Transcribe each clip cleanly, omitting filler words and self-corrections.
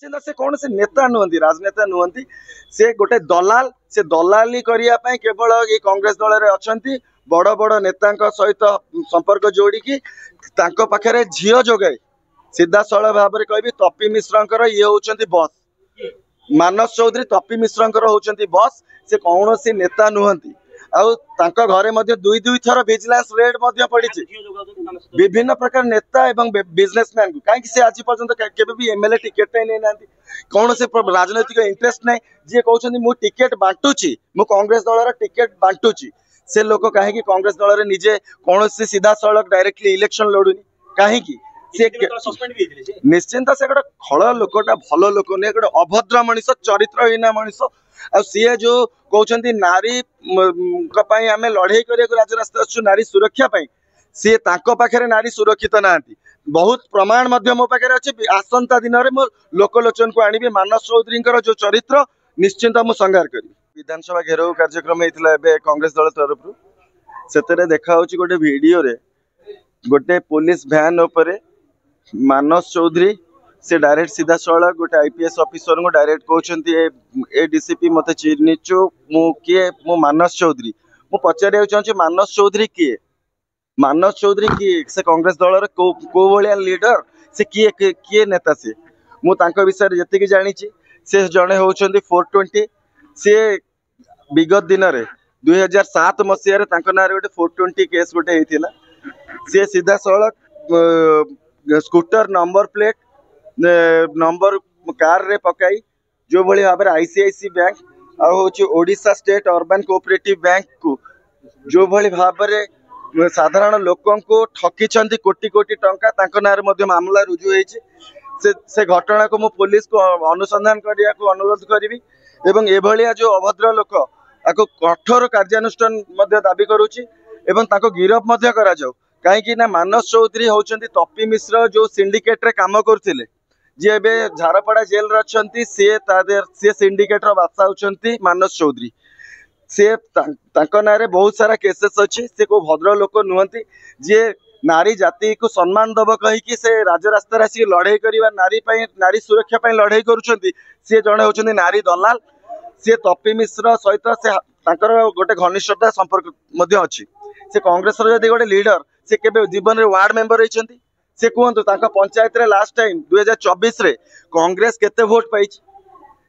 निश्चित से कौन से नेता नुहति राजनेता नुहति से गोटे दलाल से दलाली करने केवल ये कांग्रेस दल रे अछंती बड़ बड़ नेता सहित संपर्क जोड़ी पाखे झील जोगाई सीधा सरल भाव में कह तपी मिश्र ये होती बस मानस चौधरी तपी मिश्र होती बस से कौन सी नेता नुहति घरे दुई दुई थर विजिलेंस रेड पड़ी विभिन्न प्रकार नेता एवं बिजनेसमैन को कहीं से आज पर्यटन के एमएलए टिकेट नहीं ना कौन से राजनैतिक इंटरेस्ट ना जी कहते मु टिकेट बांटुची मु कांग्रेस दल टिकेट बांटुची से लोक कहीं कांग्रेस दल रे निजे कौन से सीधा सड़क डायरेक्टली इलेक्शन लड़ुनी कहीं निश्चिंत से गोटे खल लोकटा भल लोक नहीं गोटे अभद्र मनीष चरित्रहीन मनीष सी जो कहते नारी आम लड़े राजरास्ता अच्छु नारी सुरक्षा सी पाखे नारी सुरक्षित ना बहुत प्रमाण मो पाखे अच्छे आसंता दिन में मो लोकलोचन को आनी मानस चौधरी जो चरित्र निश्चिंत मु संगार करी विधानसभा घेराव कार्यक्रम होता कांग्रेस दल तरफ से देखा गोटे वीडियो रे गोटे पुलिस भैन उपरे मानस चौधरी से डायरेक्ट सीधा सड़क गोटे आईपीएस ऑफिसर को डायरेक्ट कहते ए डीसीपी मत चिन्हिचु मु किए मु मानस चौधरी मु पचार चाहूँ मानस चौधरी किए मानस चौधरी किए से कांग्रेस दल को भाया लीडर से किए किए नेता सी मु विषय जी जानी से जड़े होती 420 सी विगत दिन में 2007 मसीह ना गोटे 420 केस गोटे होता सी सीधा सड़क scooter number plate number car रे पकाई जो भली भाव में ICICI bank Odisha state urban cooperative bank को जो भली भाव में साधारण लोकों को ठकी कोटी कोटी टंका ना मामला रुजु होती से घटना को मु पुलिस को अनुसंधान करने को अनुरोध करी एवं एभलिया जो अभद्र लोक आपको कठोर कार्यानुष्ठान दाबी करुच्ची गिरफ करा जाऊ कहीं मानस चौधरी होती तपी मिश्र जो सिंडिकेट रे काम करथिले जी एबे झारपड़ा जेल रे अछंती से सिंडिकेट रो बादशाह होचंती मानस चौधरी से ना रे बहुत सारा केसेस अच्छी से को भद्र लोक नुहति जी नारी जाति को सम्मान दब कहीकि से राजरास्ता आसिक लड़ाई करवा नारी सुरक्षा पाई लड़ाई करुछंती सी जड़े होचंती नारी दलाल सी तपी मिश्र सहित से गोटे घनिष्ठता संपर्क अच्छी से कांग्रेस जदि गोटे लीडर से केबे जीवन रे वार्ड मेंबर रही से कहतु पंचायत रे लास्ट टाइम 2024 रे कांग्रेस केते वोट पाई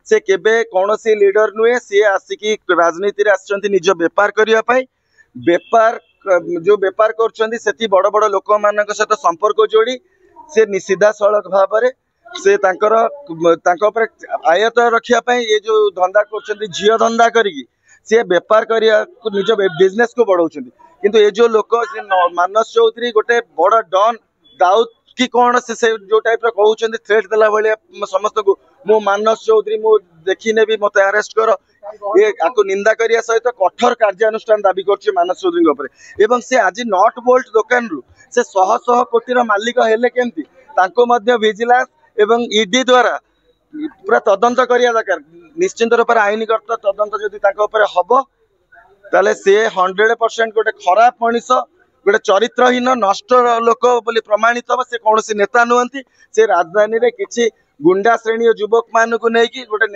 से केबे कौन सी लीडर नुहे सी आसिकी राजनीति रे आछंती निज व्यापार करिया पाई व्यापार जो व्यापार करछंती सेठी बड़ बड़ लोक मानक सहित संपर्क जोड़ी से सीधा सड़क भाव में से आयत रखिया पाई ये जो धंदा करछंती झियो धंदा करिकी से व्यापार करिया निज बिजनेस को बढ़ाउछंती किंतु ये जो लोक मानस चौधरी गोटे बड़ डन दाऊद कि कौन से जो टाइप कहते थ्रेट देला भाया समस्त को मो मानस चौधरी मु देखी ने भी मत अरेस्ट कर ये निंदा करिया सहित कठोर कार्यानुष्ठान दाबी कर मानस चौधरी एवं से आज नट बोल्ट दुकान रु से शह शह कोटी मालिक हेले केमती विजिलेंस एवं ईडी द्वारा पूरा तदंत करिया दरकार निश्चिंत रूप से आईनगत तदंत जदि हम ताले से 100% गोटे खराब मनीष गोटे चरित्रहीन नष्ट लोक बोली प्रमाणित हम से कौन नेता नुहति से राजधानी रे किछि गुंडा श्रेणी युवक मान को लेकिन गोटे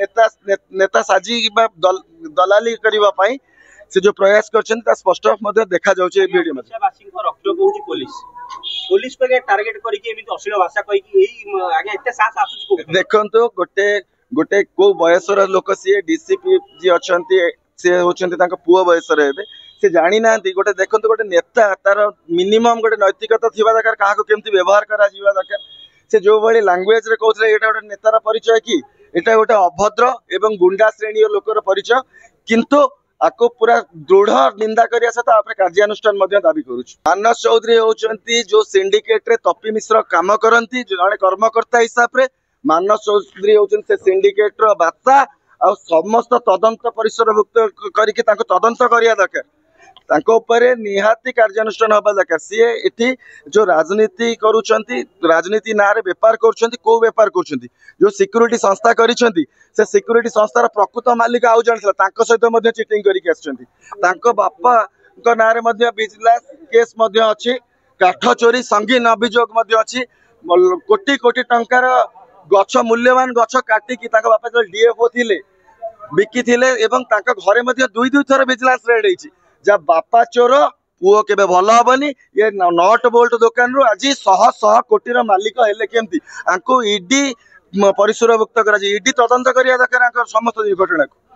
नेता साजी दलाली करबा पई से जो प्रयास करछन स्पष्ट देखा जाउछे वीडियो में रक्त कहूची पुलिस को टारगेट करके एमिति अश्लील भाषा कहि कि एई आगे एते साहस आसुची देखंतो गोटे को बयसर लोक सी डीसीपी जी अछंती से होचंती तांको पुओ बयसर हेबे से जानी ना गोटे देखते गोटे नेता तार मिनिमम गोटे नैतिकता थी दरकार क्या केमती व्यवहार करा दरकार से जो भाई लांगुएज रे कहते ये गोटे नेतार परिचय कि एटा गोटे अभद्र एवं गुंडा श्रेणी लोकर परिचय किंतु आपको पूरा दृढ़ निंदा करिया सहित आप कार्यानुष्ठान दाबी करुछ मानस चौधरी होचंती जो सिंडिकेट रे तपी मिश्र काम करंती जड़े कर्मकर्ता हिसाब रे मानस चौधरी होचंती से सिंडिकेट रो बादशाह आ समस्त तदंत परिसरभुक्त करके तदंत करिया दरकार निहाती कार्यानुष्ठान हवा दरकार सी एटी जो राजनीति करुछंती राजनीति ना रे व्यापार करुछंती को व्यापार करुछंती जो सिक्यूरिटी संस्था करिछंती से सिक्यूरिटी संस्थार प्रकृत मालिक आउ जण थिला तांको सहित मध्ये चीटिंग करिक आछंती तांको बापा को ना रे मध्ये विजिलेंस केस मध्ये अछि काठ चोरी संगीन अभियोग मध्ये अछि कोटी कोटी टंकार गछ मूल्यवान गछ काटिकी बापा जो डीएफओ थिले बिकिथिले एवं तांका घरे मध्य दुई दुई थर विजिलेंस रेड होईची जा बापा चोर पुओ केबे भल हबनी ये नट बोल्ट दुकान रु आज शह शह कोटी मालिक हेले केमती आंको ईडी परिसरभुक्त करा ईडी तदंत करिया दरकार समस्त दुर्घटना को।